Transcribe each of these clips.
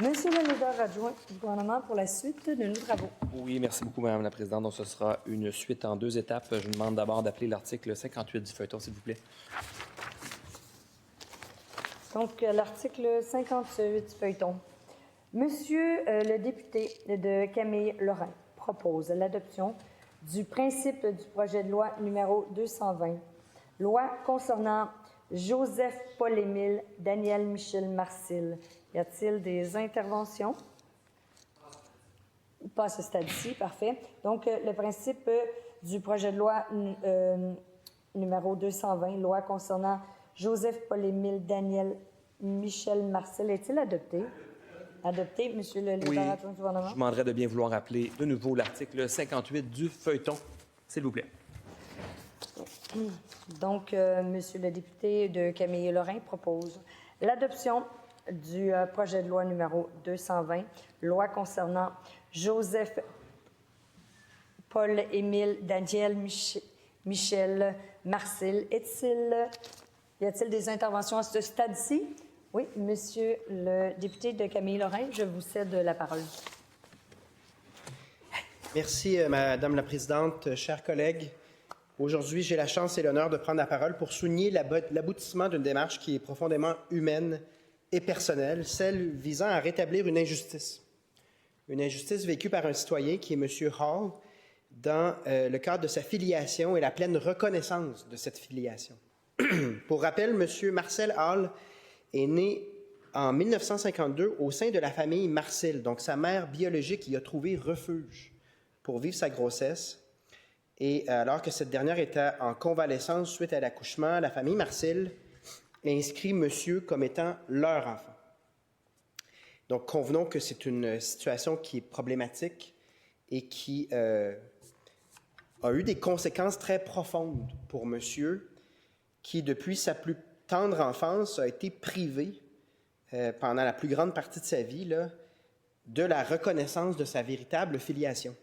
Monsieur le leader adjoint du gouvernement pour la suite de nos travaux. Oui, merci beaucoup, Mme la Présidente. Donc, ce sera une suite en 2 étapes. Je vous demande d'abord d'appeler l'article 58 du feuilleton, s'il vous plaît. Donc, l'article 58 du feuilleton. Monsieur le député de Camille Lorrain propose l'adoption du principe du projet de loi numéro 220, loi concernant Joseph Paul-Émile Daniel Michel Marcil. Y a-t-il des interventions? Pas à ce stade-ci, parfait. Donc, le principe du projet de loi numéro 220, loi concernant Joseph Paul-Émile Daniel Michel Marcil, est-il adopté? Adopté, Monsieur le leader adjoint du gouvernement. Je vous demanderai de bien vouloir appeler de nouveau l'article 58 du feuilleton, s'il vous plaît. Donc, Monsieur le député de Camille Lorrain propose l'adoption du projet de loi numéro 220, loi concernant Joseph Paul-Émile Daniel Michel Marcil. Y a-t-il des interventions à ce stade-ci? Oui, Monsieur le député de Camille Lorrain, je vous cède la parole. Merci, Madame la Présidente. Chers collègues, aujourd'hui, j'ai la chance et l'honneur de prendre la parole pour souligner l'aboutissement d'une démarche qui est profondément humaine et personnelle, celle visant à rétablir une injustice. Une injustice vécue par un citoyen qui est M. Hall dans le cadre de sa filiation et la pleine reconnaissance de cette filiation. Pour rappel, M. Marcel Hall est né en 1952 au sein de la famille Marcil, donc sa mère biologique y a trouvé refuge pour vivre sa grossesse. Et alors que cette dernière était en convalescence suite à l'accouchement, la famille Marcil inscrit monsieur comme étant leur enfant. Donc, convenons que c'est une situation qui est problématique et qui a eu des conséquences très profondes pour monsieur, qui, depuis sa plus tendre enfance, a été privé pendant la plus grande partie de sa vie là, de la reconnaissance de sa véritable filiation.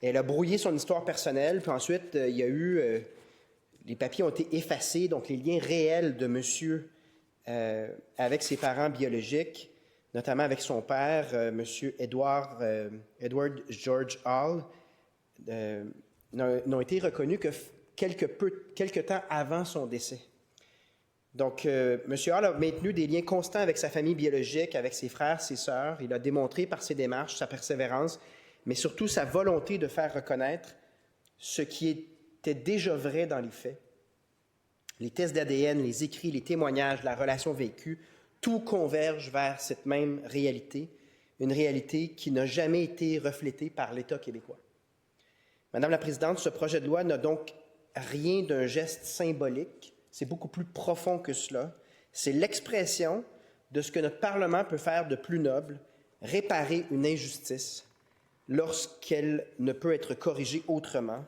Elle a brouillé son histoire personnelle, puis ensuite, il y a eu... les papiers ont été effacés, donc les liens réels de monsieur avec ses parents biologiques, notamment avec son père, monsieur Edward George Hall, n'ont été reconnus que quelque temps avant son décès. Donc, M. Hall a maintenu des liens constants avec sa famille biologique, avec ses frères, ses sœurs. Il a démontré par ses démarches sa persévérance, mais surtout sa volonté de faire reconnaître ce qui était déjà vrai dans les faits. Les tests d'ADN, les écrits, les témoignages, la relation vécue, tout converge vers cette même réalité, une réalité qui n'a jamais été reflétée par l'État québécois. Madame la Présidente, ce projet de loi n'a donc rien d'un geste symbolique. C'est beaucoup plus profond que cela. C'est l'expression de ce que notre Parlement peut faire de plus noble, réparer une injustice lorsqu'elle ne peut être corrigée autrement.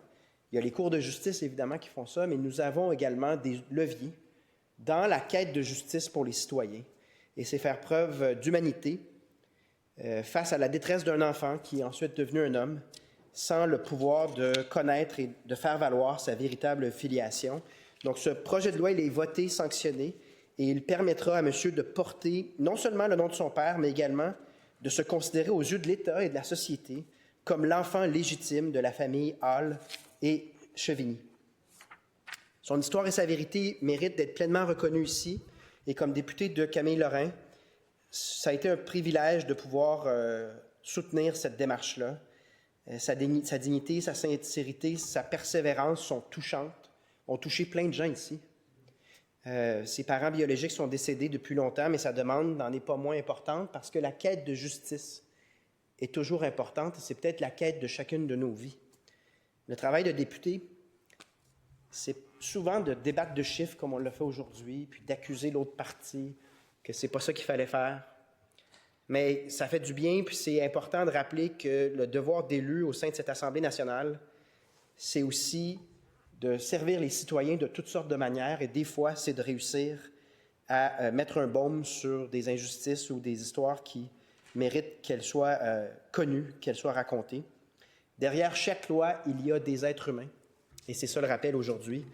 Il y a les cours de justice, évidemment, qui font ça, mais nous avons également des leviers dans la quête de justice pour les citoyens. Et c'est faire preuve d'humanité face à la détresse d'un enfant qui est ensuite devenu un homme, sans le pouvoir de connaître et de faire valoir sa véritable filiation. Donc, ce projet de loi, il est voté, sanctionné, et il permettra à monsieur de porter non seulement le nom de son père, mais également de se considérer aux yeux de l'État et de la société comme l'enfant légitime de la famille Hall et Chevigny. Son histoire et sa vérité méritent d'être pleinement reconnues ici, et comme député de Camille Lorrain, ça a été un privilège de pouvoir soutenir cette démarche-là. Sa dignité, sa sincérité, sa persévérance sont touchantes, ont touché plein de gens ici. Ses parents biologiques sont décédés depuis longtemps, mais sa demande n'en est pas moins importante parce que la quête de justice est toujours importante et c'est peut-être la quête de chacune de nos vies. Le travail de député, c'est souvent de débattre de chiffres comme on l'a fait aujourd'hui, puis d'accuser l'autre parti que c'est pas ça qu'il fallait faire. Mais ça fait du bien, puis c'est important de rappeler que le devoir d'élu au sein de cette Assemblée nationale, c'est aussi de servir les citoyens de toutes sortes de manières, et des fois, c'est de réussir à mettre un baume sur des injustices ou des histoires qui méritent qu'elles soient connues, qu'elles soient racontées. Derrière chaque loi, il y a des êtres humains, et c'est ça le rappel aujourd'hui.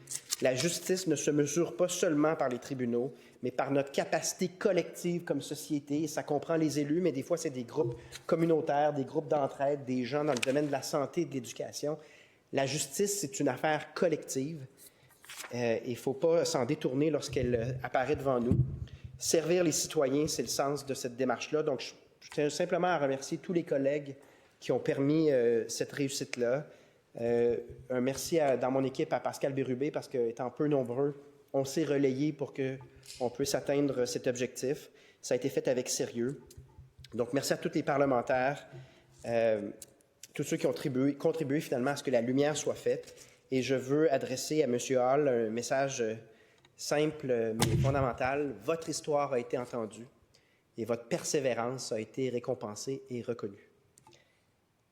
La justice ne se mesure pas seulement par les tribunaux, mais par notre capacité collective comme société. Ça comprend les élus, mais des fois, c'est des groupes communautaires, des groupes d'entraide, des gens dans le domaine de la santé et de l'éducation. La justice, c'est une affaire collective. Il ne faut pas s'en détourner lorsqu'elle apparaît devant nous. Servir les citoyens, c'est le sens de cette démarche-là. Donc, je tiens simplement à remercier tous les collègues qui ont permis cette réussite-là. Un merci dans mon équipe à Pascal Bérubé, parce qu'étant peu nombreux, on s'est relayé pour qu'on puisse atteindre cet objectif. Ça a été fait avec sérieux. Donc, merci à tous les parlementaires, tous ceux qui ont contribué finalement à ce que la lumière soit faite. Et je veux adresser à M. Hall un message simple mais fondamental. Votre histoire a été entendue et votre persévérance a été récompensée et reconnue.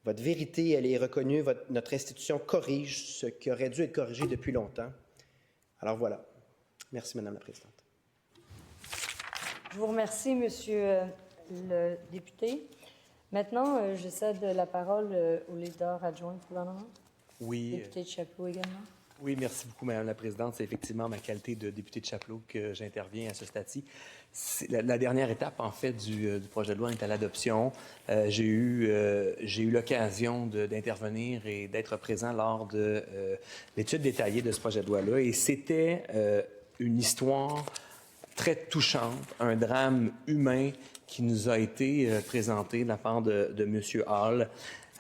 Votre vérité, elle est reconnue. Notre institution corrige ce qui aurait dû être corrigé depuis longtemps. Alors voilà. Merci, Madame la Présidente. Je vous remercie, Monsieur le député. Maintenant, je cède la parole au leader adjoint du gouvernement. Oui. Député de Chapleau également. Oui, merci beaucoup, Madame la Présidente. C'est effectivement ma qualité de député de Chapleau que j'interviens à ce stade-ci. La dernière étape, en fait, du projet de loi est à l'adoption. J'ai eu l'occasion d'intervenir et d'être présent lors de l'étude détaillée de ce projet de loi-là. Et c'était une histoire très touchante, un drame humain qui nous a été présenté de la part de M. Hall.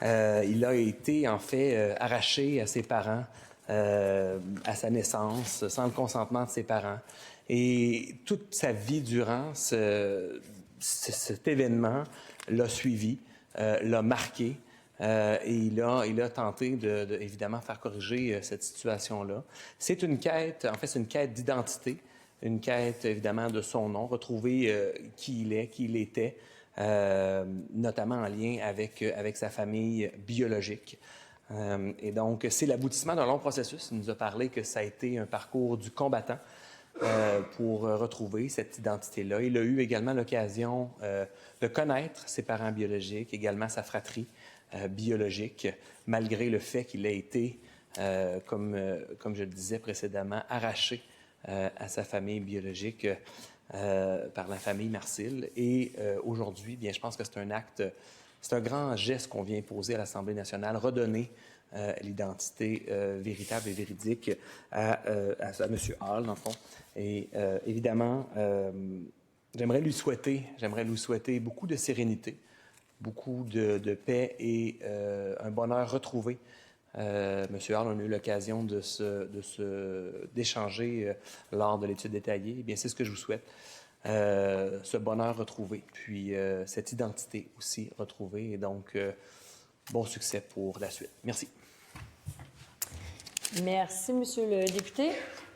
Il a été, en fait, arraché à ses parents à sa naissance, sans le consentement de ses parents. Et toute sa vie durant, cet événement l'a suivi, l'a marqué, et il a tenté de évidemment faire corriger cette situation-là. C'est une quête, en fait, c'est une quête d'identité, une quête évidemment de son nom, retrouver qui il est, qui il était, notamment en lien avec sa famille biologique. Et donc, c'est l'aboutissement d'un long processus. Il nous a parlé que ça a été un parcours du combattant pour retrouver cette identité-là. Il a eu également l'occasion de connaître ses parents biologiques, également sa fratrie biologique, malgré le fait qu'il ait été, comme je le disais précédemment, arraché à sa famille biologique par la famille Marcil. Et aujourd'hui, bien, je pense que c'est un acte... C'est un grand geste qu'on vient poser à l'Assemblée nationale, redonner l'identité véritable et véridique à M. Hall, dans le fond. Et évidemment, j'aimerais lui souhaiter beaucoup de sérénité, beaucoup de paix et un bonheur retrouvé. M. Hall, on a eu l'occasion d'échanger lors de l'étude détaillée. Eh bien, c'est ce que je vous souhaite. Ce bonheur retrouvé, puis cette identité aussi retrouvée. Et donc, bon succès pour la suite. Merci. Merci, Monsieur le député.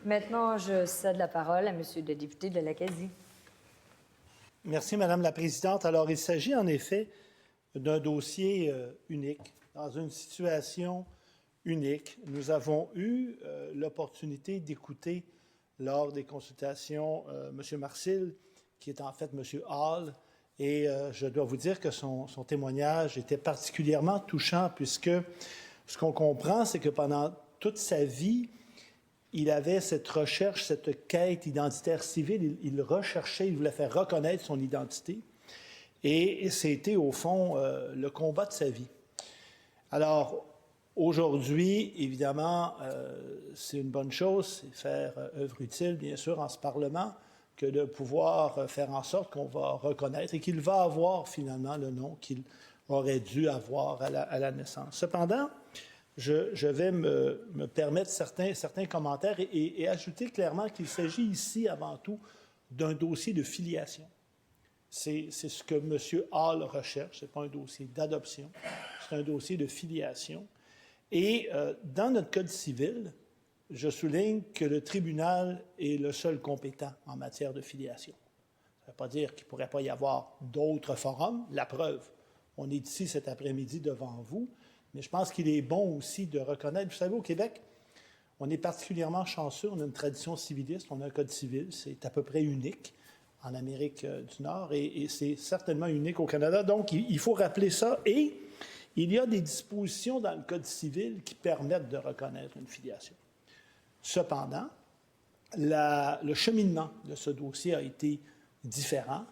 Maintenant, je cède la parole à Monsieur le député de l'Acadie. Merci, Madame la Présidente. Alors, il s'agit en effet d'un dossier unique, dans une situation unique. Nous avons eu l'opportunité d'écouter lors des consultations M. Marcil, qui est en fait M. Hall, et je dois vous dire que son témoignage était particulièrement touchant, puisque ce qu'on comprend, c'est que pendant toute sa vie, il avait cette recherche, cette quête identitaire civile. Il recherchait, il voulait faire reconnaître son identité, et c'était au fond le combat de sa vie. Alors, aujourd'hui, évidemment, c'est une bonne chose, c'est faire œuvre utile, bien sûr, en ce Parlement, que de pouvoir faire en sorte qu'on va reconnaître et qu'il va avoir finalement le nom qu'il aurait dû avoir à la naissance. Cependant, je vais me permettre certains commentaires et ajouter clairement qu'il s'agit ici, avant tout, d'un dossier de filiation. C'est ce que M. Hall recherche, ce n'est pas un dossier d'adoption, c'est un dossier de filiation. Et dans notre Code civil, je souligne que le tribunal est le seul compétent en matière de filiation. Ça ne veut pas dire qu'il ne pourrait pas y avoir d'autres forums. La preuve, on est ici cet après-midi devant vous, mais je pense qu'il est bon aussi de reconnaître. Vous savez, au Québec, on est particulièrement chanceux. On a une tradition civiliste, on a un Code civil. C'est à peu près unique en Amérique du Nord et c'est certainement unique au Canada. Donc, il faut rappeler ça. Et il y a des dispositions dans le Code civil qui permettent de reconnaître une filiation. Cependant, le cheminement de ce dossier a été différent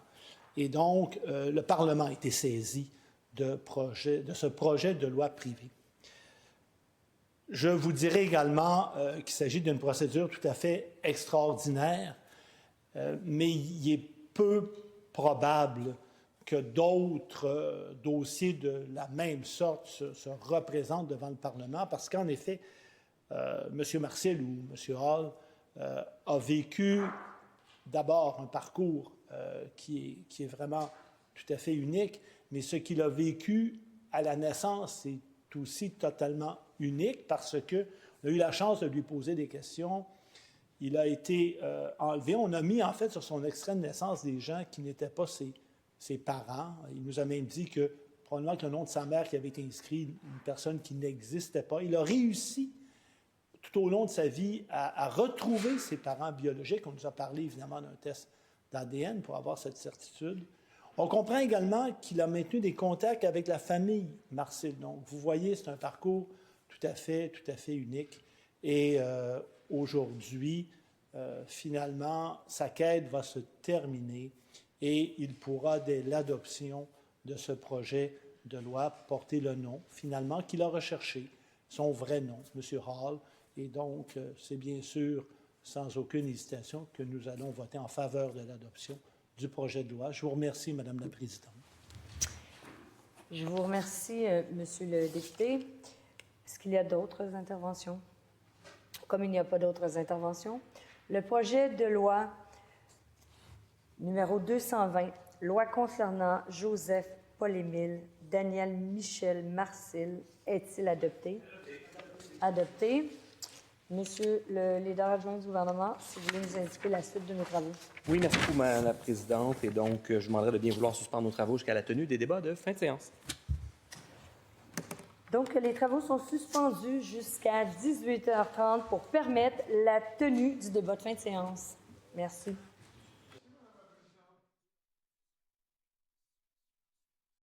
et donc le Parlement a été saisi de ce projet de loi privée. Je vous dirais également qu'il s'agit d'une procédure tout à fait extraordinaire, mais il est peu probable que d'autres dossiers de la même sorte se représentent devant le Parlement, parce qu'en effet, M. Marcil ou M. Hall a vécu d'abord un parcours qui est vraiment tout à fait unique, mais ce qu'il a vécu à la naissance est aussi totalement unique parce qu'on a eu la chance de lui poser des questions. Il a été enlevé. On a mis en fait sur son extrait de naissance des gens qui n'étaient pas ses parents. Il nous a même dit que probablement que le nom de sa mère qui avait été inscrit, une personne qui n'existait pas. Il a réussi tout au long de sa vie à retrouver ses parents biologiques. On nous a parlé évidemment d'un test d'ADN pour avoir cette certitude. On comprend également qu'il a maintenu des contacts avec la famille Marcil. Donc, vous voyez, c'est un parcours tout à fait unique. Et aujourd'hui, finalement, sa quête va se terminer et il pourra, dès l'adoption de ce projet de loi, porter le nom, finalement, qu'il a recherché, son vrai nom, M. Hall. Et donc, c'est bien sûr, sans aucune hésitation, que nous allons voter en faveur de l'adoption du projet de loi. Je vous remercie, Madame la Présidente. Je vous remercie, Monsieur le député. Est-ce qu'il y a d'autres interventions? Comme il n'y a pas d'autres interventions, le projet de loi numéro 220, loi concernant Joseph Paul-Émile Daniel Michel Marcil, est-il adopté? Adopté. Monsieur le leader adjoint du gouvernement, si vous voulez nous indiquer la suite de nos travaux. Oui, merci beaucoup, Mme la Présidente. Et donc, je vous demanderai de bien vouloir suspendre nos travaux jusqu'à la tenue des débats de fin de séance. Donc, les travaux sont suspendus jusqu'à 18h30 pour permettre la tenue du débat de fin de séance. Merci.